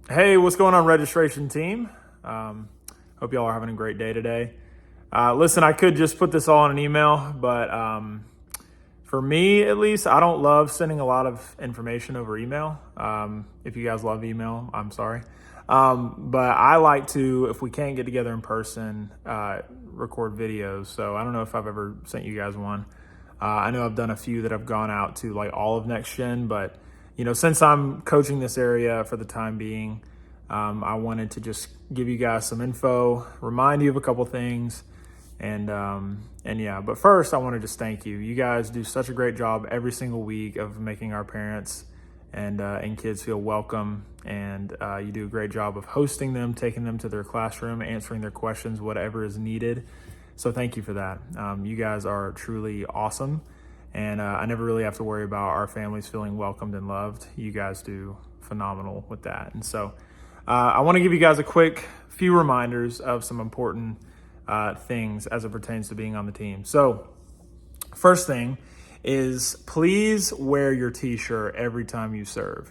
Hey, what's going on, registration team? Hope y'all are having a great day today. Listen, I could just put this all in an email, but for me at least, I don't love sending a lot of information over email. If you guys love email, I'm sorry. But I like to, if we can't get together in person, record videos. So I don't know if I've ever sent you guys one. I know I've done a few that have gone out to like all of Next Gen, but since I'm coaching this area for the time being, I wanted to just give you guys some info, remind you of a couple things, and yeah. But first, I want to just thank you. You guys do such a great job every single week of making our parents and kids feel welcome, and you do a great job of hosting them, taking them to their classroom, answering their questions, whatever is needed. So thank you for that. You guys are truly awesome. And I never really have to worry about our families feeling welcomed and loved. You guys do phenomenal with that. And so I want to give you guys a quick few reminders of some important things as it pertains to being on the team. So first thing is, please wear your t-shirt every time you serve.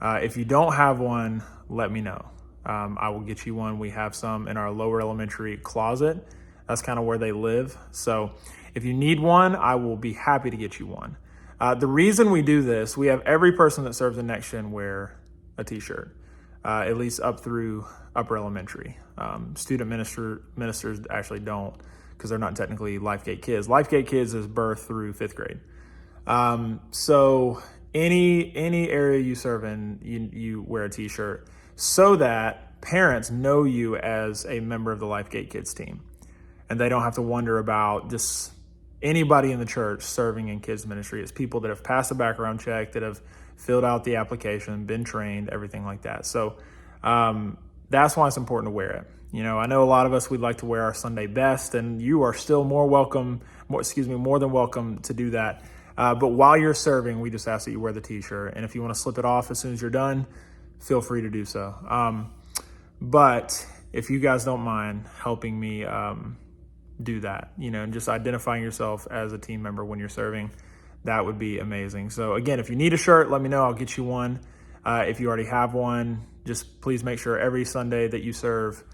If you don't have one, let me know. I will get you one. We have some in our lower elementary closet. That's kind of where they live. So if you need one, I will be happy to get you one. The reason we do this, we have every person that serves in Next Gen wear a t-shirt, at least up through upper elementary. Student ministers actually don't, because they're not technically LifeGate kids. LifeGate kids is birth through 5th grade. So any area you serve in, you wear a t-shirt so that parents know you as a member of the LifeGate kids team. And they don't have to wonder about just anybody in the church serving in kids ministry. It's people that have passed a background check, that have filled out the application, been trained, everything like that. So that's why it's important to wear it. I know a lot of us, we'd like to wear our Sunday best, and you are still more than welcome to do that. But while you're serving, we just ask that you wear the t-shirt. And if you want to slip it off as soon as you're done, feel free to do so. But if you guys don't mind helping me do that, and just identifying yourself as a team member when you're serving, that would be amazing. So again, if you need a shirt, let me know. I'll get you one. If you already have one, just please make sure every Sunday that you serve,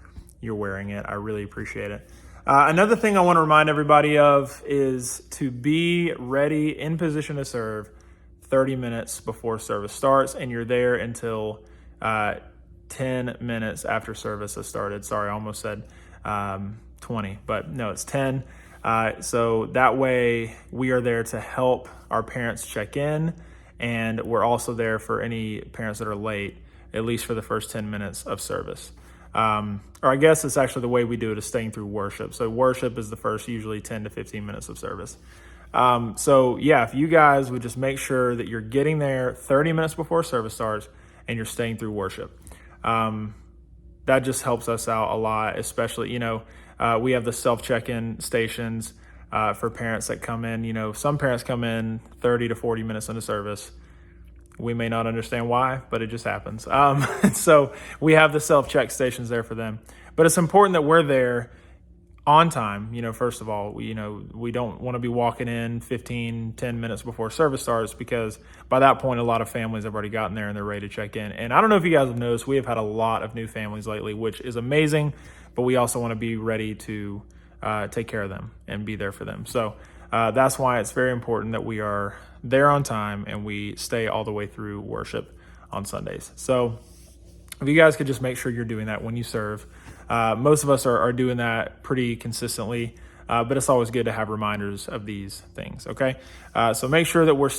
you're wearing it. I really appreciate it. Another thing I want to remind everybody of is to be ready in position to serve 30 minutes before service starts, and you're there until 10 minutes after service has started. Sorry, I almost said 20, but no, it's 10. So that way we are there to help our parents check in, and we're also there for any parents that are late, at least for the first 10 minutes of service. Or I guess it's actually the way we do it is staying through worship. So worship is the first usually 10 to 15 minutes of service. So yeah, if you guys would just make sure that you're getting there 30 minutes before service starts and you're staying through worship. That just helps us out a lot, especially, we have the self-check-in stations for parents that come in. Some parents come in 30 to 40 minutes into service. We may not understand why, but it just happens. So we have the self-check stations there for them. But it's important that we're there on time. First of all, we don't want to be walking in 10 minutes before service starts, because by that point, a lot of families have already gotten there and they're ready to check in. And I don't know if you guys have noticed, we have had a lot of new families lately, which is amazing, but we also want to be ready to take care of them and be there for them. So that's why it's very important that we are there on time and we stay all the way through worship on Sundays. So if you guys could just make sure you're doing that when you serve. Most of us are doing that pretty consistently, but it's always good to have reminders of these things, okay? So make sure that we're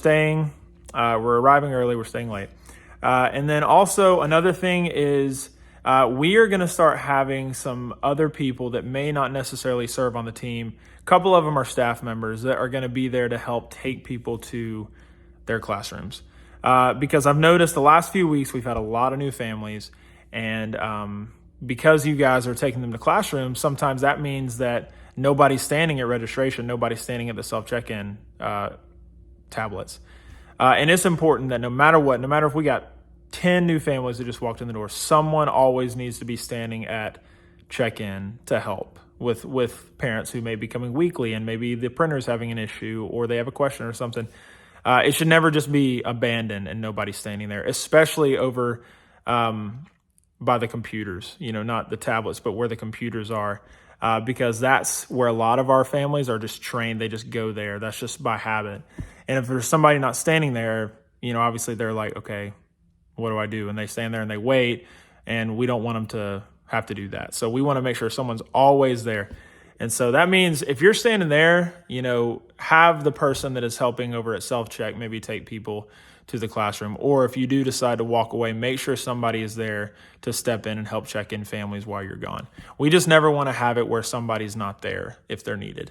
arriving early, we're staying late. And then also another thing is we are going to start having some other people that may not necessarily serve on the team. A couple of them are staff members that are going to be there to help take people to their classrooms. Because I've noticed the last few weeks we've had a lot of new families, and because you guys are taking them to classrooms, sometimes that means that nobody's standing at registration, nobody's standing at the self-check-in tablets. And it's important that no matter if we got 10 new families that just walked in the door, someone always needs to be standing at check-in to help with parents who may be coming weekly, and maybe the printer's having an issue or they have a question or something. It should never just be abandoned and nobody standing there, especially over by the computers, not the tablets, but where the computers are, because that's where a lot of our families are just trained. They just go there. That's just by habit. And if there's somebody not standing there, obviously they're like, okay, what do I do? And they stand there and they wait, and we don't want them to have to do that. So we want to make sure someone's always there. And so that means if you're standing there, have the person that is helping over at Self-Check maybe take people to the classroom. Or if you do decide to walk away, make sure somebody is there to step in and help check in families while you're gone. We just never want to have it where somebody's not there if they're needed.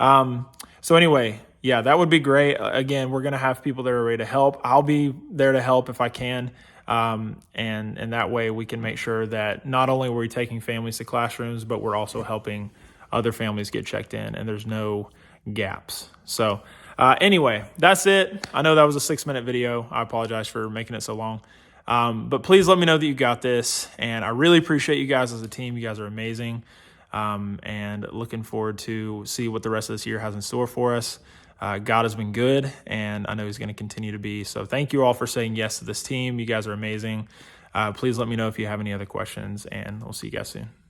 So anyway, yeah, that would be great. Again, we're going to have people that are ready to help. I'll be there to help if I can. And that way we can make sure that not only are we taking families to classrooms, but we're also helping other families get checked in and there's no gaps. So anyway, that's it. I know that was a 6-minute video. I apologize for making it so long. But please let me know that you got this. And I really appreciate you guys as a team. You guys are amazing. And looking forward to see what the rest of this year has in store for us. God has been good, and I know he's going to continue to be. So thank you all for saying yes to this team. You guys are amazing. Please let me know if you have any other questions, and we'll see you guys soon.